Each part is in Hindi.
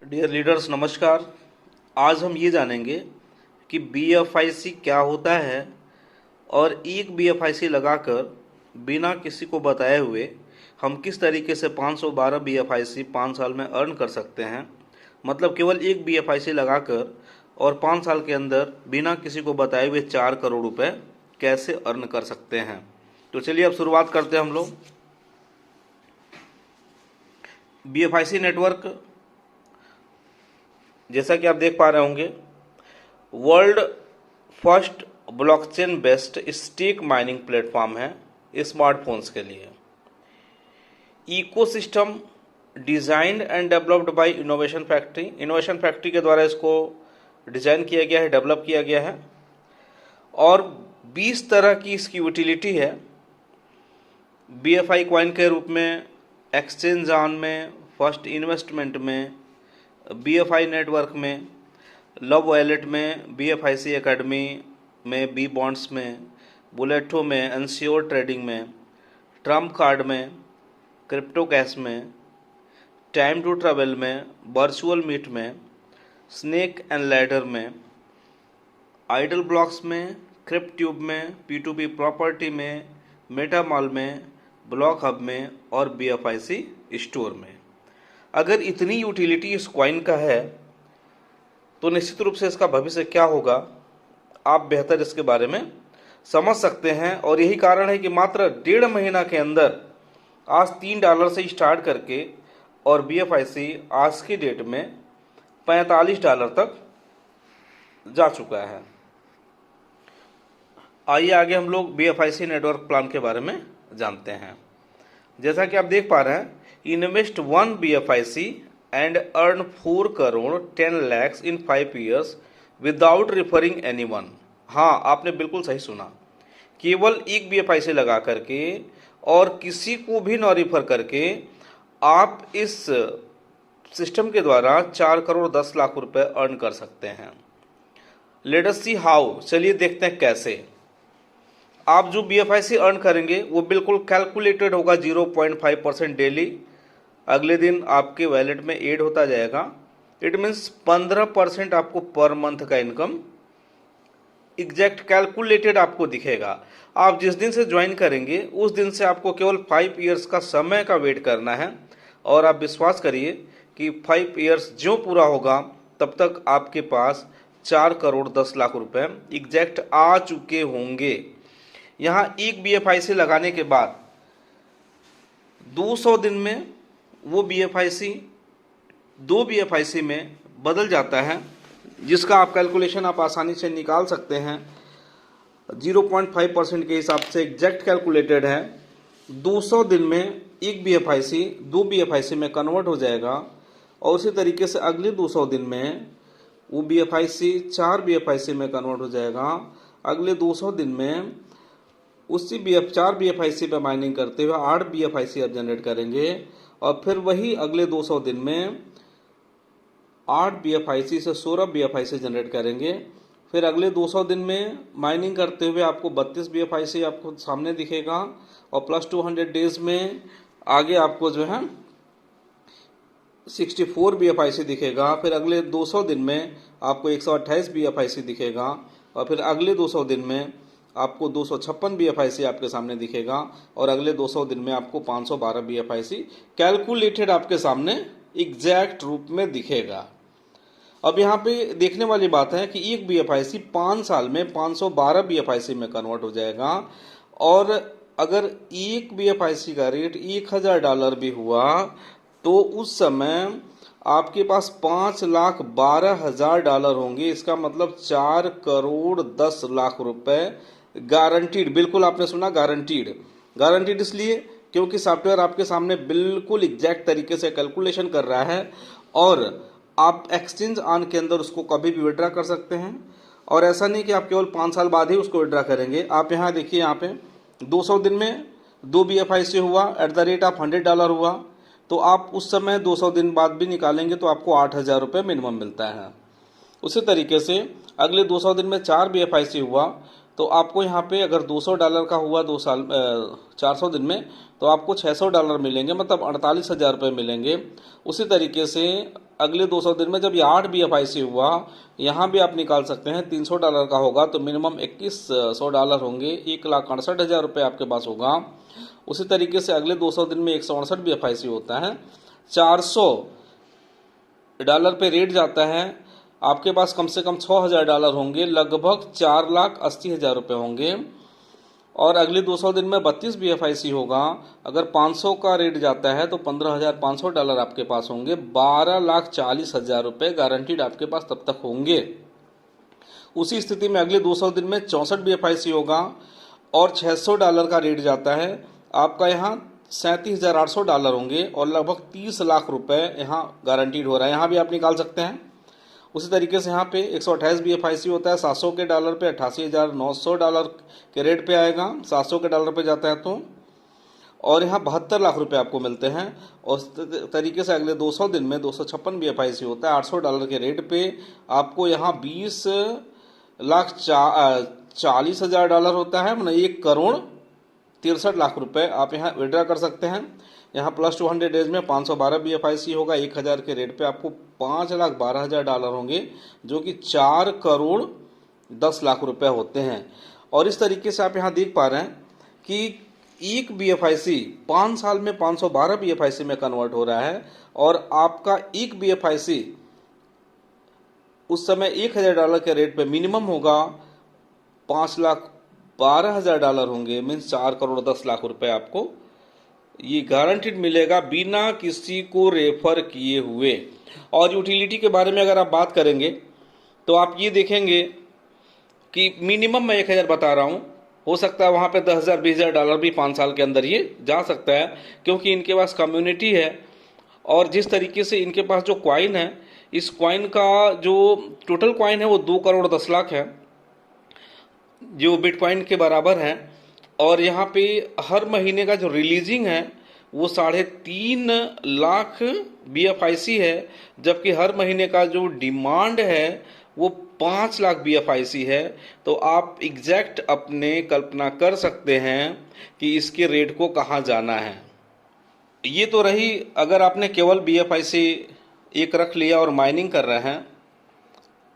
डियर लीडर्स नमस्कार। आज हम ये जानेंगे कि बीएफआईसी क्या होता है और एक बीएफआईसी लगाकर बिना किसी को बताए हुए हम किस तरीके से 512 बीएफआईसी 5 साल में अर्न कर सकते हैं। मतलब केवल एक बीएफआईसी लगाकर और 5 साल के अंदर बिना किसी को बताए हुए 4 करोड़ रुपए कैसे अर्न कर सकते हैं। तो चलिए अब शुरुआत करते हैं हम लोग। बीएफआईसी नेटवर्क जैसा कि आप देख पा रहे होंगे, world first blockchain based stake mining platform है स्मार्टफोन्स के लिए। Ecosystem designed and developed by innovation factory. Innovation factory के द्वारा इसको डिजाइन किया गया है, डेवलप किया गया है और 20 तरह की इसकी यूटिलिटी है। बीएफआई कॉइन के रूप में, एक्सचेंज ऑन में, फर्स्ट इन्वेस्टमेंट में, बीएफआई नेटवर्क में, लव वॉलेट में, बीएफआईसी एकेडमी में, बी बॉन्ड्स में, बुलेटो में, एनश्योर ट्रेडिंग में, ट्रम्प कार्ड में, क्रिप्टो कैश में, टाइम टू ट्रैवल में, वर्चुअल मीट में, स्नेक एंड लैडर में, आइडल ब्लॉक्स में, क्रिप्ट्यूब में, P2P प्रॉपर्टी में, मेटामॉल में, ब्लॉक हब में और बीएफआईसी स्टोर में। अगर इतनी यूटिलिटी इस कॉइन का है तो निश्चित रूप से इसका भविष्य क्या होगा आप बेहतर इसके बारे में समझ सकते हैं। और यही कारण है कि मात्र 1.5 महीना के अंदर आज $3 से स्टार्ट करके और बीएफआईसी आज की डेट में $45 तक जा चुका है। आइए आगे हम लोग बीएफआईसी नेटवर्क प्लान के बारे में जानते हैं। जैसा कि आप देख पा रहे हैं, invest 1 BFIC and earn 4 crore 10 lakhs in 5 years without referring anyone. हाँ, आपने बिल्कुल सही सुना। केवल एक बीएफआईसी लगा करके और किसी को भी न रिफर करके आप इस सिस्टम के द्वारा 4 करोड़ 10 लाख रुपए अर्न कर सकते हैं। Let us see how. चलिए देखते हैं कैसे। आप जो बीएफआईसी अर्न करेंगे वो बिल्कुल कैलकुलेटेड होगा। 0.5% डेली अगले दिन आपके वैलेट में ऐड होता जाएगा। इट मीन्स 15% आपको पर मंथ का इनकम एग्जैक्ट कैलकुलेटेड आपको दिखेगा। आप जिस दिन से ज्वाइन करेंगे उस दिन से आपको केवल 5 इयर्स का समय का वेट करना है और आप विश्वास करिए कि 5 इयर्स जो पूरा होगा तब तक आपके पास 4 करोड़ 10 लाख रुपए एग्जैक्ट आ चुके होंगे। यहाँ एक बीएफआईसी लगाने के बाद 200 दिन में वो बीएफआईसी 2 बीएफआईसी में बदल जाता है, जिसका आप कैलकुलेशन आप आसानी से निकाल सकते हैं। 0.5% के हिसाब से एग्जैक्ट कैलकुलेटेड है। 200 दिन में एक बीएफआईसी 2 बीएफआईसी में कन्वर्ट हो जाएगा और उसी तरीके से अगले 200 दिन में वो बीएफआईसी 4 बीएफआईसी में कन्वर्ट हो जाएगा। अगले 200 दिन में उसी 4 बीएफआईसी पे माइनिंग करते हुए 8 बीएफआईसी आप जनरेट करेंगे और फिर वही अगले 200 दिन में 8 बीएफआईसी से 16 बीएफआईसी जनरेट करेंगे। फिर अगले 200 दिन में माइनिंग करते हुए आपको 32 बीएफआईसी आपको सामने दिखेगा और प्लस 200 डेज में आगे आपको जो है 64 बीएफआईसी दिखेगा। फिर अगले 200 दिन में आपको 128 बीएफआईसी दिखेगा और फिर अगले 200 दिन में आपको 256 बीएफआईसी आपके सामने दिखेगा और अगले 200 दिन में आपको 512 बीएफआईसी कैलकुलेटेड आपके सामने एग्जैक्ट रूप में दिखेगा। अब यहाँ पे देखने वाली बात है कि एक बीएफआईसी 5 साल में 512 बीएफआईसी में कन्वर्ट हो जाएगा और अगर एक बीएफआईसी का रेट $1000 भी हुआ तो उस समय आपके पास $5,12,000 होंगे। इसका मतलब 4 करोड़ 10 लाख रुपए गारंटीड। बिल्कुल आपने सुना, गारंटीड। गारंटीड इसलिए क्योंकि सॉफ्टवेयर आपके सामने बिल्कुल एग्जैक्ट तरीके से कैलकुलेशन कर रहा है और आप एक्सचेंज ऑन के अंदर उसको कभी भी विड्रा कर सकते हैं। और ऐसा नहीं कि आप केवल 5 साल बाद ही उसको विड्रा करेंगे। आप यहाँ देखिए, यहाँ पे 200 दिन में 2 बीएफआईसी हुआ एट द रेट ऑफ $100 हुआ तो आप उस समय 200 दिन बाद भी निकालेंगे तो आपको 8,000 रुपये मिनिमम मिलता है। उसी तरीके से अगले 200 दिन में 4 बीएफआईसी हुआ तो आपको यहाँ पे अगर $200 का हुआ 2 साल 400 दिन में तो आपको $600 मिलेंगे, मतलब 48,000 रुपये मिलेंगे। उसी तरीके से अगले 200 दिन में जब ये 8 BFIC हुआ, यहाँ भी आप निकाल सकते हैं। $300 का होगा तो मिनिमम $2100 होंगे, 1,68,000 रुपये आपके पास होगा। उसी तरीके से अगले 200 दिन में 168 BFIC होता है, $400 पे रेट जाता है, आपके पास कम से कम $6000 होंगे, लगभग 4,80,000 रुपये होंगे। और अगले 200 दिन में 32 BFIC होगा, अगर 500 का रेट जाता है तो $15,500 आपके पास होंगे, 12,40,000 रुपये गारंटीड आपके पास तब तक होंगे। उसी स्थिति में अगले 200 दिन में 64 BFIC होगा और $600 का रेट जाता है, आपका यहाँ $37,800 होंगे और लगभग 30 लाख रुपए यहाँ गारंटीड हो रहा है। यहाँ भी आप निकाल सकते हैं। उसी तरीके से यहाँ पे 128 BFIC होता है, 700 के डॉलर पे $88,900 के रेट पे आएगा, 700 के डॉलर पे जाता है तो, और यहाँ 72 लाख रुपए आपको मिलते हैं। और इस तरीके से अगले 200 दिन में 256 BFIC होता है, $800 के रेट पे आपको यहाँ $20,40,000 होता है, मतलब 1,63,00,000 रुपए आप यहाँ विड्रा कर सकते हैं। यहाँ प्लस 200 डेज में 512 BFIC होगा, 1,000 के रेट पे आपको $5,12,000 होंगे, जो कि 4,10,00,000 रुपए होते हैं। और इस तरीके से आप यहाँ देख पा रहे हैं कि एक BFIC 5 साल में 512 BFIC में कन्वर्ट हो रहा है, और आपका एक BFIC उस समय $1,000 के रेट पे मिनिमम होगा, $5,12,000 होंगे, मीन्स 4,10,00,000 रुपए आपको ये गारंटीड मिलेगा बिना किसी को रेफर किए हुए। और यूटिलिटी के बारे में अगर आप बात करेंगे तो आप ये देखेंगे कि मिनिमम मैं 1,000 बता रहा हूँ, हो सकता है वहाँ पे $10,000 $20,000 भी 5 साल के अंदर ये जा सकता है, क्योंकि इनके पास कम्युनिटी है। और जिस तरीके से इनके पास जो कॉइन है, इस कॉइन का जो टोटल कॉइन है वो 2,10,00,000 है, जो बिटकॉइन के बराबर है। और यहाँ पे हर महीने का जो रिलीजिंग है वो 3.5 लाख BFIC है, जबकि हर महीने का जो डिमांड है वो 5 लाख BFIC है। तो आप एग्जैक्ट अपने कल्पना कर सकते हैं कि इसके रेट को कहाँ जाना है। ये तो रही अगर आपने केवल BFIC एक रख लिया और माइनिंग कर रहे हैं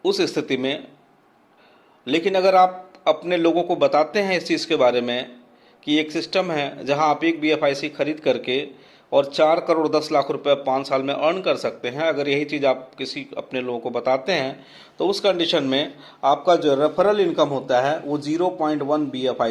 उस स्थिति में। लेकिन अगर आप अपने लोगों को बताते हैं इस चीज़ के बारे में कि एक सिस्टम है जहां आप एक BFIC खरीद करके और 4,10,00,000 रुपये 5 साल में अर्न कर सकते हैं, अगर यही चीज़ आप किसी अपने लोगों को बताते हैं तो उस कंडीशन में आपका जो रेफरल इनकम होता है वो 0.1 BFIC